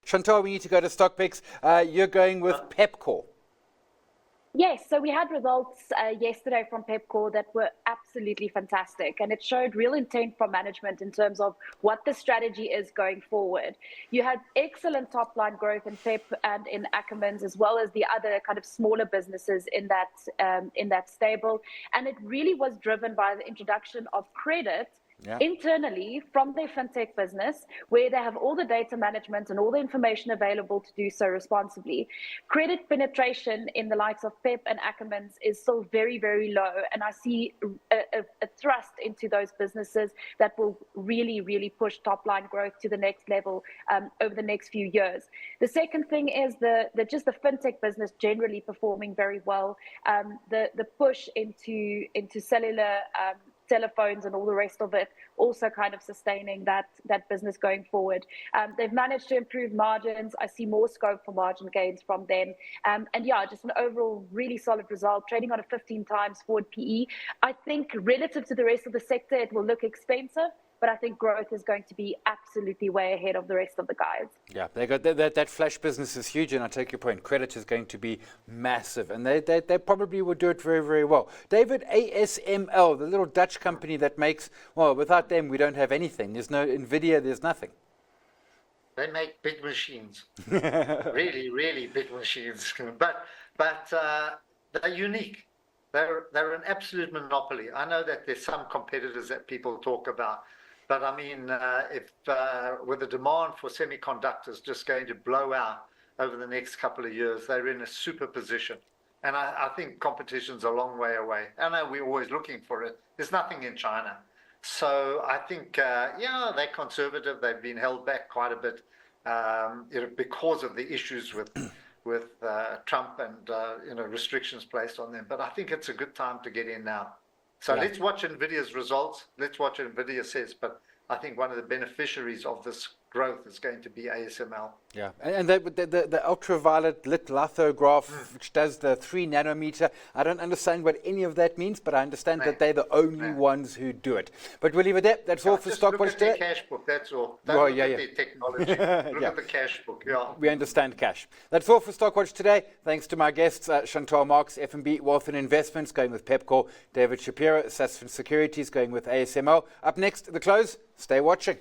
Chantal, we need to go to stock picks. You're going with Pepkor. Yes, so we had results yesterday from Pepkor that were absolutely fantastic, and it showed real intent from management in terms of what the strategy is going forward. You had excellent top-line growth in Pep and in Ackermans, as well as the other kind of smaller businesses in that stable, and it really was driven by the introduction of credit internally from their fintech business, where they have all the data management and all the information available to do so responsibly. Credit penetration in the likes of Pep and Ackermans is still very, very low, and I see a thrust into those businesses that will really, really push top-line growth to the next level over the next few years. The second thing is the fintech business generally performing very well. The push into cellular telephones and all the rest of it also kind of sustaining that business going forward. They've managed to improve margins. I see more scope for margin gains from them. And yeah, just an overall really solid result, trading on a 15 times forward PE. I think relative to the rest of the sector, it will look expensive, but I think growth is going to be absolutely way ahead of the rest of the guys. Yeah, they got that flash business is huge, and I take your point. Credit is going to be massive, and they probably will do it very, very well. David, ASML, the little Dutch company that makes, well, without them we don't have anything. There's no Nvidia, there's nothing. They make big machines, really, really big machines. But they're unique. They're an absolute monopoly. I know that there's some competitors that people talk about. But I mean, if with the demand for semiconductors just going to blow out over the next couple of years, they're in a super position. And I think competition's a long way away. I know we're always looking for it. There's nothing in China. So I think, yeah, they're conservative. They've been held back quite a bit because of the issues with Trump and restrictions placed on them. But I think it's a good time to get in now. So let's watch NVIDIA's results. Let's watch what NVIDIA says. But I think one of the beneficiaries of this growth is going to be ASML. Yeah, and the ultraviolet lit lithograph, which does the 3 nanometer, I don't understand what any of that means, but I understand that they're the only ones who do it. But we'll leave it there. That's all for Stock Watch today. Look at the cash book, that's all. Don't look at the technology. Look at the cash book, We understand cash. That's all for Stock Watch today. Thanks to my guests, Chantal Marx, FNB Wealth and Investments, going with Pepkor, David Shapiro, Sasfin Securities, going with ASML. Up next, the close. Stay watching.